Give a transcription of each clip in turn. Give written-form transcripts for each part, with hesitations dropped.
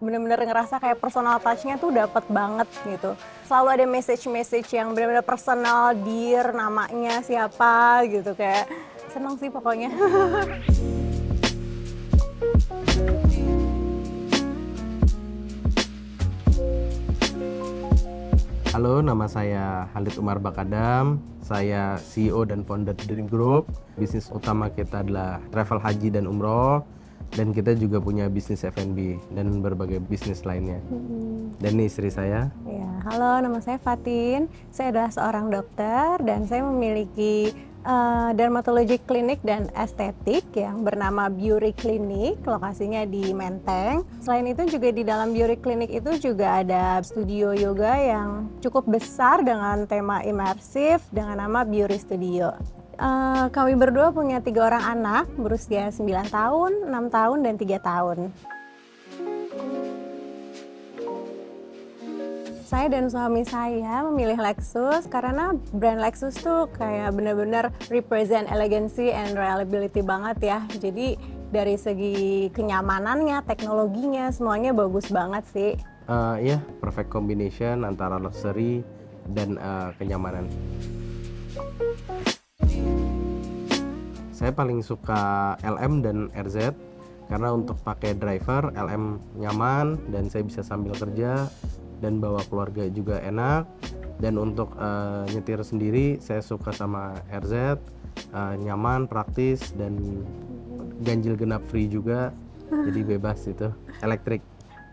bener-bener ngerasa kayak personal touch-nya tuh dapet banget gitu. Selalu ada message-message yang bener-bener personal, dear, namanya siapa gitu, kayak seneng sih pokoknya. Halo, nama saya Halid Umar Bakadam. Saya CEO dan founder Dream Group. Bisnis utama kita adalah travel haji dan umroh. Dan kita juga punya bisnis F&B dan berbagai bisnis lainnya. Dan ini istri saya. Ya, halo, nama saya Fatin. Saya adalah seorang dokter dan saya memiliki dermatologi klinik dan estetik yang bernama Beauty Clinic, lokasinya di Menteng. Selain itu juga di dalam Beauty Clinic itu juga ada studio yoga yang cukup besar dengan tema imersif dengan nama Beauty Studio. Kami berdua punya 3 orang anak berusia 9 tahun, 6 tahun, dan 3 tahun. Saya dan suami saya memilih Lexus karena brand Lexus tuh kayak bener-bener represent elegancy and reliability banget ya. Jadi dari segi kenyamanannya, teknologinya, semuanya bagus banget sih. Ya, perfect combination antara luxury dan kenyamanan. Saya paling suka LM dan RZ karena untuk pakai driver LM nyaman dan saya bisa sambil kerja dan bawa keluarga juga enak. Dan untuk nyetir sendiri saya suka sama RZ, nyaman, praktis, dan ganjil genap free juga, jadi bebas itu, elektrik.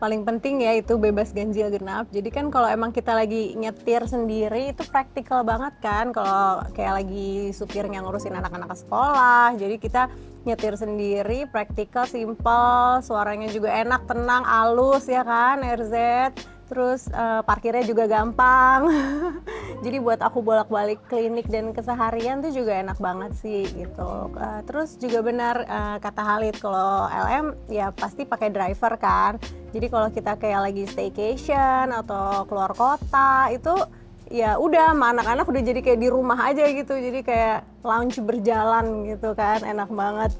Paling penting ya itu bebas ganjil genap. Jadi kan kalau emang kita lagi nyetir sendiri itu praktikal banget kan. Kalau kayak lagi supirnya ngurusin anak-anak ke sekolah, jadi kita nyetir sendiri, praktikal, simple, suaranya juga enak, tenang, halus ya kan RZ. Terus parkirnya juga gampang. Jadi buat aku bolak-balik klinik dan keseharian tuh juga enak banget sih gitu. Terus juga benar kata Halid, kalau LM ya pasti pakai driver kan. Jadi kalau kita kayak lagi staycation atau keluar kota itu ya udah sama anak-anak udah jadi kayak di rumah aja gitu. Jadi kayak lounge berjalan gitu kan, enak banget.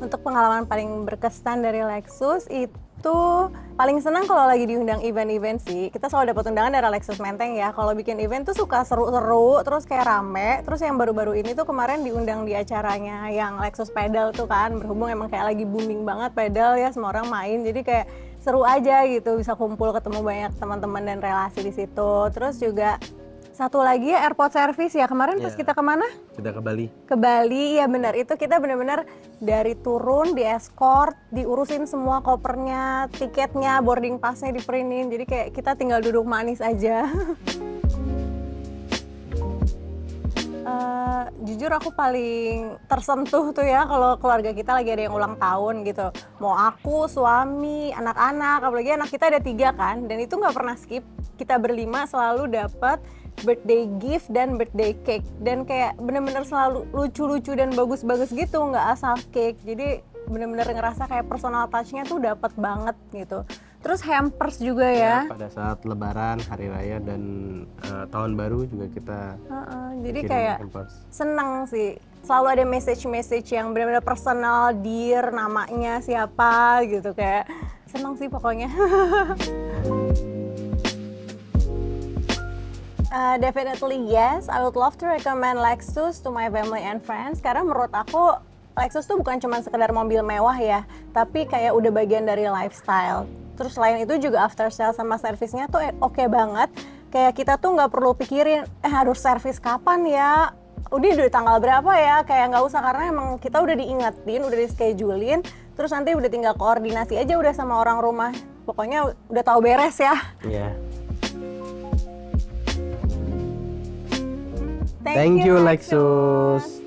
Untuk pengalaman paling berkesan dari Lexus itu paling senang kalau lagi diundang event-event sih. Kita selalu dapat undangan dari Lexus Menteng ya. Kalau bikin event tuh suka seru-seru, terus kayak rame. Terus yang baru-baru ini tuh kemarin diundang di acaranya yang Lexus Pedal tuh kan. Berhubung emang kayak lagi booming banget pedal ya, semua orang main. Jadi kayak seru aja gitu, bisa kumpul ketemu banyak teman-teman dan relasi di situ. Terus juga satu lagi ya airport service ya, kemarin pas kita kemana? Kita ke Bali. Ke Bali, ya benar, itu kita benar-benar dari turun, di escort, diurusin semua kopernya, tiketnya, boarding passnya diprintin, jadi kayak kita tinggal duduk manis aja. Jujur aku paling tersentuh tuh ya kalau keluarga kita lagi ada yang ulang tahun gitu. Mau aku, suami, anak-anak, apalagi anak kita ada 3 kan, dan itu nggak pernah skip. Kita berlima selalu dapat birthday gift dan birthday cake, dan kayak bener-bener selalu lucu-lucu dan bagus-bagus gitu, nggak asal cake. Jadi bener-bener ngerasa kayak personal touch-nya tuh dapet banget gitu. Terus hampers juga ya. Pada saat lebaran, hari raya, dan tahun baru juga kita Jadi kirim kayak hampers. seneng sih. Selalu ada message-message yang bener-bener personal, dear, namanya siapa gitu, kayak seneng sih pokoknya. Definitely yes, I would love to recommend Lexus to my family and friends. Karena menurut aku Lexus tuh bukan cuma sekedar mobil mewah ya, tapi kayak udah bagian dari lifestyle. Terus selain itu juga after sale sama servisnya tuh oke banget. Kayak kita tuh nggak perlu pikirin, harus servis kapan ya, udah tanggal berapa ya, kayak nggak usah, karena emang kita udah diingetin, udah di schedulein, terus nanti udah tinggal koordinasi aja udah sama orang rumah. Pokoknya udah tahu beres ya. Iya. Thank you Lexus.